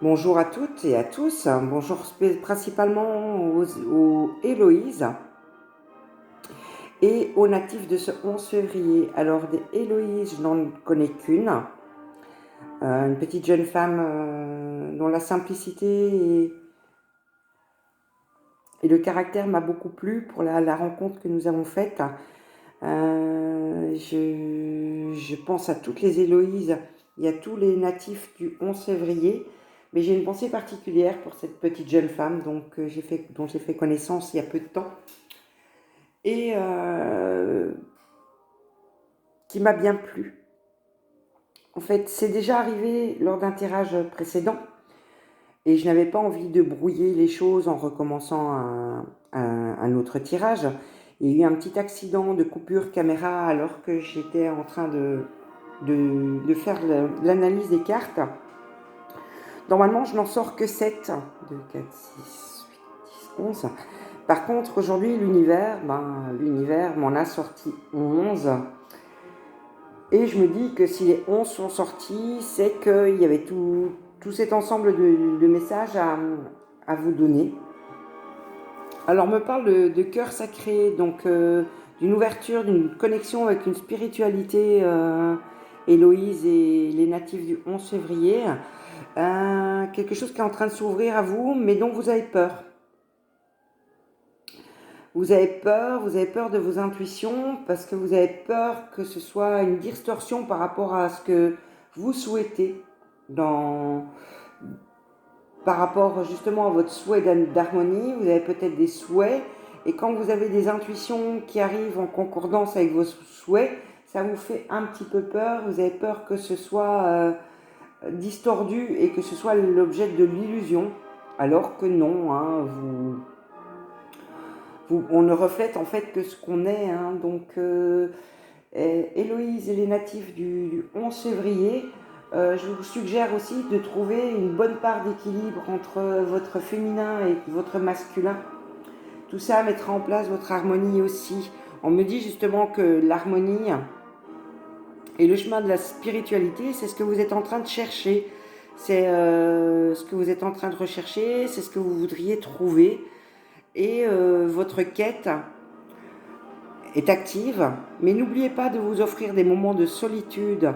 Bonjour à toutes et à tous. Bonjour principalement aux Héloïse et aux natifs de ce 11 février. Alors, des Héloïse, je n'en connais qu'une. Une petite jeune femme dont la simplicité et le caractère m'a beaucoup plu pour la rencontre que nous avons faite. Je pense à toutes les Héloïse et à tous les natifs du 11 février. Mais j'ai une pensée particulière pour cette petite jeune femme dont j'ai fait connaissance il y a peu de temps et qui m'a bien plu. En fait, c'est déjà arrivé lors d'un tirage précédent et je n'avais pas envie de brouiller les choses en recommençant un autre tirage. Il y a eu un petit accident de coupure caméra alors que j'étais en train de faire l'analyse des cartes. Normalement, je n'en sors que 7. 2, 4, 6, 8, 10, 11. Par contre, aujourd'hui, l'univers m'en a sorti 11. Et je me dis que si les 11 sont sortis, c'est qu'il y avait tout cet ensemble de messages à vous donner. Alors, on me parle de cœur sacré, donc d'une ouverture, d'une connexion avec une spiritualité Héloïse et les natifs du 11 février. Quelque chose qui est en train de s'ouvrir à vous, mais dont vous avez peur. Vous avez peur de vos intuitions parce que vous avez peur que ce soit une distorsion par rapport à ce que vous souhaitez par rapport justement à votre souhait d'harmonie. Vous avez peut-être des souhaits et quand vous avez des intuitions qui arrivent en concordance avec vos souhaits, ça vous fait un petit peu peur. Vous avez peur que ce soit distordu et que ce soit l'objet de l'illusion, alors que non, hein, on ne reflète en fait que ce qu'on est. Hein. Donc, Héloïse et les natifs du 11 février, je vous suggère aussi de trouver une bonne part d'équilibre entre votre féminin et votre masculin. Tout ça mettra en place votre harmonie aussi. On me dit justement que l'harmonie et le chemin de la spiritualité, c'est ce que vous êtes en train de chercher. C'est ce que vous êtes en train de rechercher, c'est ce que vous voudriez trouver. Et votre quête est active, mais n'oubliez pas de vous offrir des moments de solitude,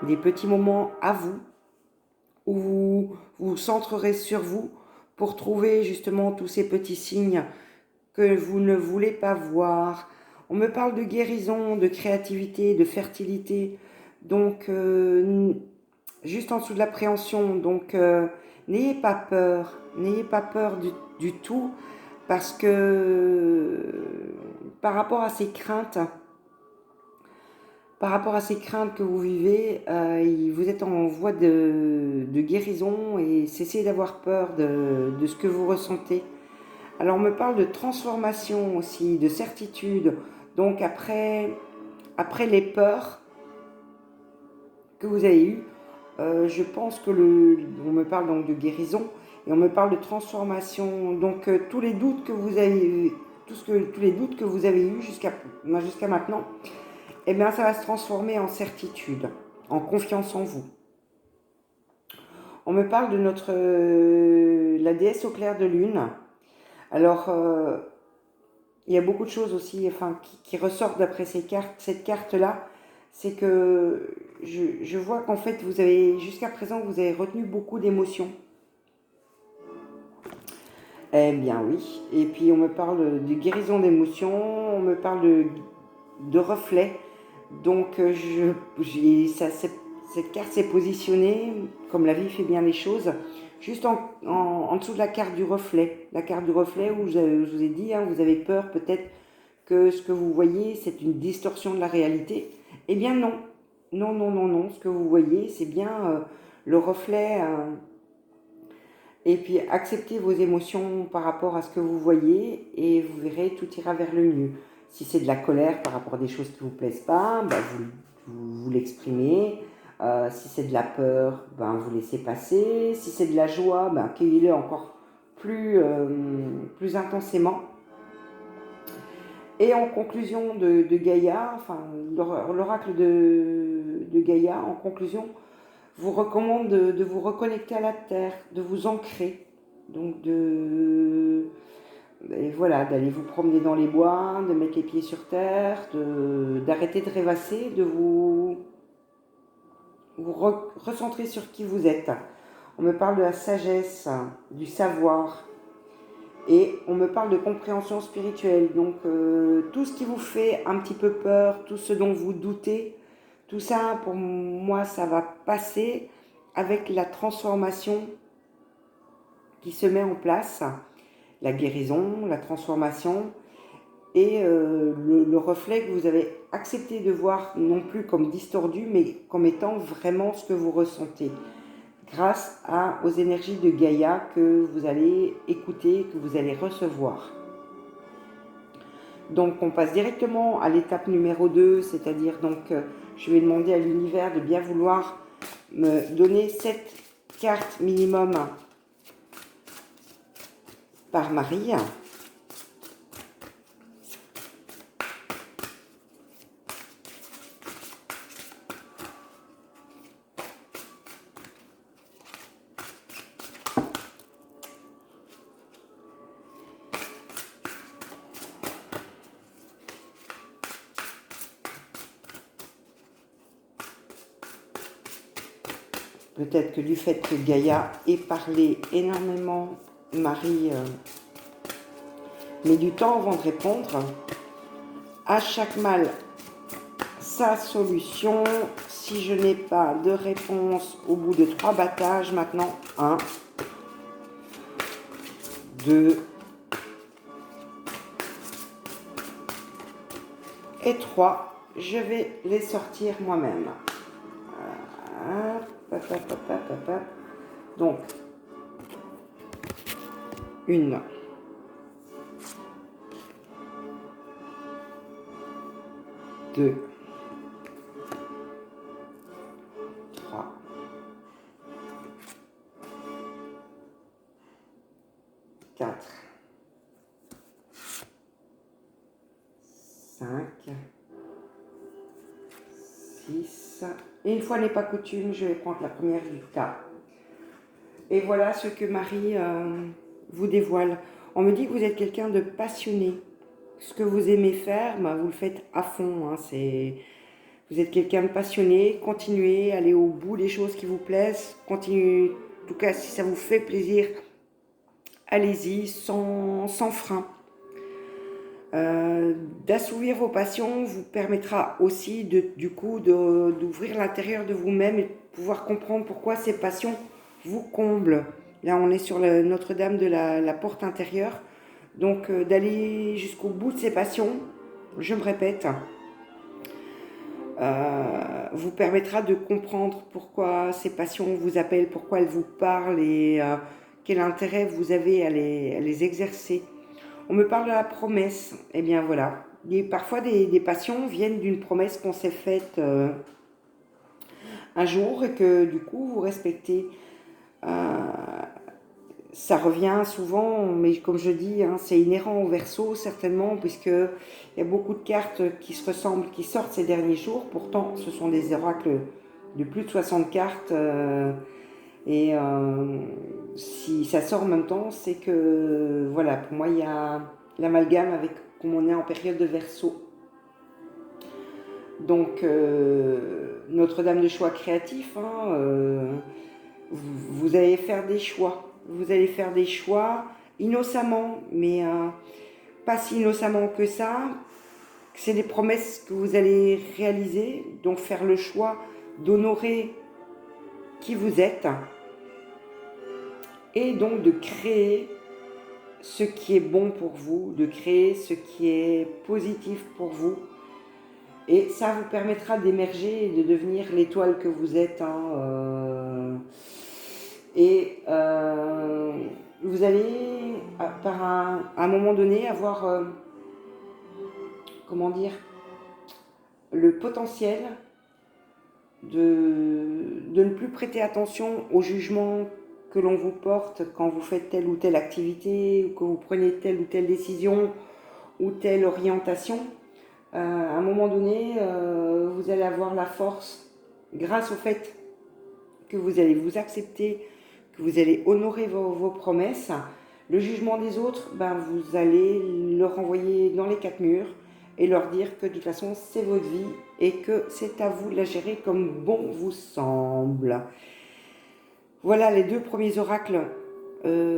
des petits moments à vous, où vous vous centrerez sur vous pour trouver justement tous ces petits signes que vous ne voulez pas voir. On me parle de guérison, de créativité, de fertilité, donc juste en dessous de l'appréhension. Donc n'ayez pas peur du tout, parce que par rapport à ces craintes, que vous vivez, vous êtes en voie de guérison et cessez d'avoir peur de ce que vous ressentez. Alors on me parle de transformation aussi, de certitude. Donc après les peurs que vous avez eues, je pense que on me parle donc de guérison et on me parle de transformation. Donc tous les doutes que vous avez eus jusqu'à maintenant, eh bien ça va se transformer en certitude, en confiance en vous. On me parle de la déesse au clair de lune. Alors il y a beaucoup de choses aussi qui ressortent d'après cette carte-là. C'est que je vois qu'en fait, jusqu'à présent, vous avez retenu beaucoup d'émotions. Eh bien oui. Et puis on me parle de guérison d'émotions, on me parle de reflets. Donc cette carte s'est positionnée, comme la vie fait bien les choses, juste en dessous de la carte du reflet. La carte du reflet où je vous ai dit, hein, vous avez peur peut-être que ce que vous voyez, c'est une distorsion de la réalité. Eh bien non. Non, non, non, non. Ce que vous voyez, c'est bien le reflet. Et puis acceptez vos émotions par rapport à ce que vous voyez et vous verrez, tout ira vers le mieux. Si c'est de la colère par rapport à des choses qui ne vous plaisent pas, vous l'exprimez. Si c'est de la peur, vous laissez passer. Si c'est de la joie, accueillez-le encore plus intensément. Et en conclusion de Gaïa, l'oracle de Gaïa, en conclusion, vous recommande de vous reconnecter à la terre, de vous ancrer. Donc et voilà, d'aller vous promener dans les bois, de mettre les pieds sur terre, d'arrêter de rêvasser, de vous recentrer sur qui vous êtes. On me parle de la sagesse, du savoir, et on me parle de compréhension spirituelle. Donc tout ce qui vous fait un petit peu peur, tout ce dont vous doutez, tout ça pour moi ça va passer avec la transformation qui se met en place, la guérison, la transformation et le reflet que vous avez accepté de voir non plus comme distordu mais comme étant vraiment ce que vous ressentez grâce aux énergies de Gaïa que vous allez écouter, que vous allez recevoir. Donc on passe directement à l'étape numéro 2, c'est-à-dire donc je vais demander à l'univers de bien vouloir me donner 7 cartes minimum par Marie. Peut-être que du fait que Gaïa ait parlé énormément, Marie met du temps avant de répondre. À chaque mal, sa solution. Si je n'ai pas de réponse au bout de 3 battages, maintenant 1, 2 et 3, je vais les sortir moi-même. Donc, 1, 2, 3, 4, 5, 6. Et une fois n'est pas coutume, je vais prendre la première du tas. Et voilà ce que Marie vous dévoile. On me dit que vous êtes quelqu'un de passionné. Ce que vous aimez faire, vous le faites à fond. Hein, vous êtes quelqu'un de passionné. Continuez, allez au bout des choses qui vous plaisent. Continuez, en tout cas, si ça vous fait plaisir, allez-y, sans frein. D'assouvir vos passions vous permettra aussi du coup d'ouvrir l'intérieur de vous-même et de pouvoir comprendre pourquoi ces passions vous comblent. Là on est sur Notre-Dame de la porte intérieure, donc d'aller jusqu'au bout de ces passions, je me répète, vous permettra de comprendre pourquoi ces passions vous appellent, pourquoi elles vous parlent et quel intérêt vous avez à les exercer. On me parle de la promesse. Eh bien voilà, parfois des passions viennent d'une promesse qu'on s'est faite un jour et que du coup vous respectez. Ça revient souvent, mais comme je dis, hein, c'est inhérent au Verseau certainement, puisqu'il y a beaucoup de cartes qui se ressemblent, qui sortent ces derniers jours. Pourtant, ce sont des oracles de plus de 60 cartes. Et si ça sort en même temps, c'est que, voilà, pour moi, il y a l'amalgame avec, comme on est en période de Verseau. Donc, Notre-Dame de choix créatif, hein, vous allez faire des choix. Vous allez faire des choix innocemment, mais pas si innocemment que ça. C'est des promesses que vous allez réaliser, donc faire le choix d'honorer qui vous êtes et donc de créer ce qui est bon pour vous, de créer ce qui est positif pour vous. Et ça vous permettra d'émerger et de devenir l'étoile que vous êtes. Hein, vous allez, à un moment donné, avoir, comment dire, le potentiel de ne plus prêter attention au jugement que l'on vous porte quand vous faites telle ou telle activité, ou que vous prenez telle ou telle décision, ou telle orientation. À un moment donné, vous allez avoir la force, grâce au fait que vous allez vous accepter, que vous allez honorer vos promesses. Le jugement des autres, ben, vous allez le renvoyer dans les 4 murs et leur dire que de toute façon, c'est votre vie et que c'est à vous de la gérer comme bon vous semble. Voilà, les 2 premiers oracles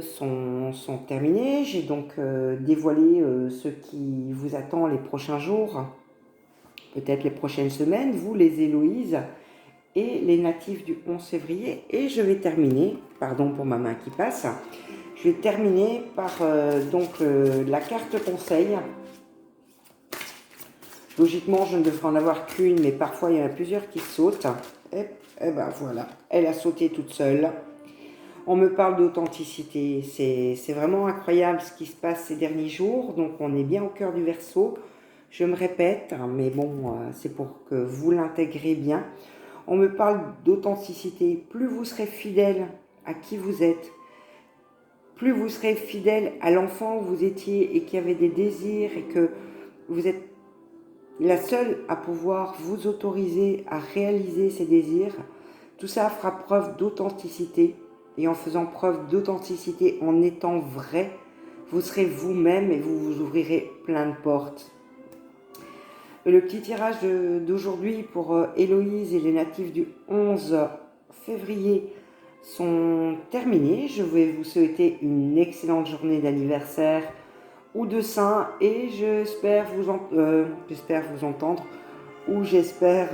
sont terminés. J'ai donc dévoilé ce qui vous attend les prochains jours, peut-être les prochaines semaines, vous les Héloïse et les natifs du 11 février. Et je vais terminer, pardon pour ma main qui passe, je vais terminer par la carte conseil. Logiquement, je ne devrais en avoir qu'une, mais parfois il y en a plusieurs qui sautent. Et ben voilà, elle a sauté toute seule. On me parle d'authenticité. C'est vraiment incroyable ce qui se passe ces derniers jours. Donc on est bien au cœur du Verseau. Je me répète, mais bon, c'est pour que vous l'intégrez bien. On me parle d'authenticité. Plus vous serez fidèle à qui vous êtes, plus vous serez fidèle à l'enfant que vous étiez et qui avait des désirs et que vous êtes la seule à pouvoir vous autoriser à réaliser ces désirs, tout ça fera preuve d'authenticité. Et en faisant preuve d'authenticité, en étant vrai, vous serez vous-même et vous vous ouvrirez plein de portes. Le petit tirage d'aujourd'hui pour Héloïse et les natifs du 11 février sont terminés. Je vais vous souhaiter une excellente journée d'anniversaire ou de Saint et j'espère vous entendre ou j'espère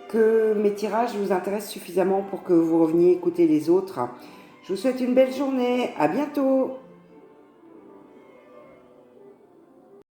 que mes tirages vous intéressent suffisamment pour que vous reveniez écouter les autres. Je vous souhaite une belle journée, à bientôt.